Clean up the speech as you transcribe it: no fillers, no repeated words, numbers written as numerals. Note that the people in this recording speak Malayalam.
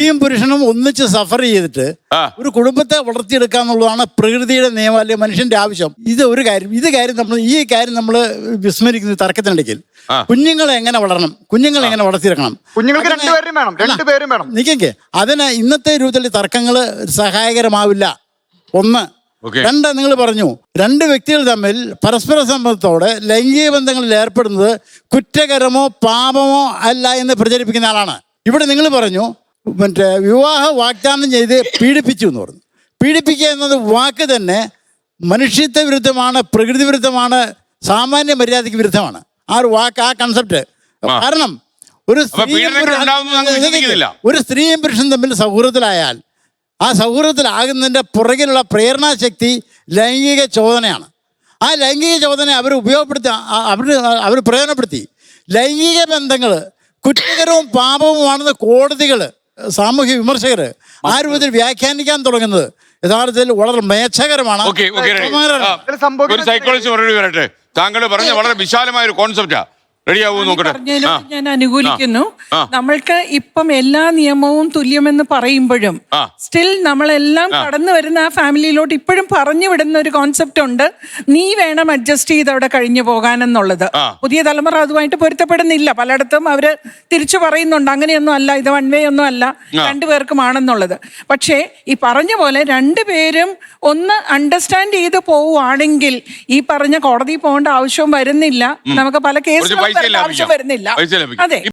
സ്ത്രീയും പുരുഷനും ഒന്നിച്ച് സഫർ ചെയ്തിട്ട് ഒരു കുടുംബത്തെ വളർത്തിയെടുക്കുക എന്നുള്ളതാണ് പ്രകൃതിയുടെ നിയമം, അല്ലെങ്കിൽ മനുഷ്യന്റെ ആവശ്യം. ഇത് ഒരു കാര്യം. ഈ കാര്യം നമ്മൾ വിസ്മരിക്കുന്ന തർക്കത്തിനിടയ്ക്ക് കുഞ്ഞുങ്ങളെ എങ്ങനെ വളരണം, കുഞ്ഞുങ്ങളെ എങ്ങനെ വളർത്തിയെടുക്കണം, കുഞ്ഞുങ്ങൾക്ക് രണ്ടുപേരും വേണം. നിൽക്കേ, അതിന് ഇന്നത്തെ രൂപത്തിൽ തർക്കങ്ങൾ സഹായകരമാവില്ല. ഒന്ന്. രണ്ട്, നിങ്ങൾ പറഞ്ഞു, രണ്ട് വ്യക്തികൾ തമ്മിൽ പരസ്പര സമ്മതത്തോടെ ലൈംഗിക ബന്ധങ്ങളിൽ ഏർപ്പെടുന്നത് കുറ്റകരമോ പാപമോ അല്ല എന്ന് പ്രചരിപ്പിക്കുന്ന ആളാണ്. ഇവിടെ നിങ്ങൾ പറഞ്ഞു വിവാഹ വാഗ്ദാനം ചെയ്ത് പീഡിപ്പിച്ചു എന്ന് പറഞ്ഞു. പീഡിപ്പിക്കുക എന്നത് വാക്ക് തന്നെ മനുഷ്യത്വ വിരുദ്ധമാണ്, പ്രകൃതി വിരുദ്ധമാണ്, സാമാന്യ മര്യാദയ്ക്ക് വിരുദ്ധമാണ്. ആ ഒരു വാക്ക്, ആ കൺസെപ്റ്റ്. കാരണം ഒരു സ്ത്രീയും പുരുഷനും തമ്മിൽ സൗഹൃദത്തിലായാൽ ആ സൗഹൃദത്തിലാകുന്നതിൻ്റെ പുറകിലുള്ള പ്രേരണാശക്തി ലൈംഗിക ചോദനയാണ്. ആ ലൈംഗിക ചോദന അവർ പ്രയോജനപ്പെടുത്തി ലൈംഗിക ബന്ധങ്ങൾ കുറ്റകരവും പാപവുമാണെന്ന് കോടതികൾ, സാമൂഹ്യ വിമർശകർ ആ രൂപത്തിൽ വ്യാഖ്യാനിക്കാൻ തുടങ്ങുന്നത് യഥാർത്ഥത്തിൽ വളരെ മേച്ഛകരമാണ്. ഒരു സൈക്കോളജി മറുപടി വരട്ടെ. താങ്കൾ പറഞ്ഞ വളരെ വിശാലമായ ഒരു കോൺസെപ്റ്റാ. ഞാൻ അനുകൂലിക്കുന്നു. നമ്മൾക്ക് ഇപ്പം എല്ലാ നിയമവും തുല്യമെന്ന് പറയുമ്പോഴും സ്റ്റിൽ നമ്മളെല്ലാം കടന്നു വരുന്ന ആ ഫാമിലിയിലോട്ട് ഇപ്പോഴും പറഞ്ഞു വിടുന്ന ഒരു കോൺസെപ്റ്റ് ഉണ്ട്, നീ വേണം അഡ്ജസ്റ്റ് ചെയ്ത് അവിടെ കഴിഞ്ഞു പോകാനെന്നുള്ളത്. പുതിയ തലമുറ അതുമായിട്ട് പൊരുത്തപ്പെടുന്നില്ല. പലയിടത്തും അവര് തിരിച്ചു പറയുന്നുണ്ട് അങ്ങനെയൊന്നും അല്ല, ഇത് വൺ വേ ഒന്നും അല്ല, രണ്ടുപേർക്കുമാണെന്നുള്ളത്. പക്ഷേ ഈ പറഞ്ഞ പോലെ രണ്ടുപേരും ഒന്ന് അണ്ടർസ്റ്റാൻഡ് ചെയ്ത് പോവുകയാണെങ്കിൽ ഈ പറഞ്ഞ കോടതി പോകേണ്ട ആവശ്യവും വരുന്നില്ല. നമുക്ക് പല കേസുകളും ആവശ്യം വരുന്നില്ല. അതെ.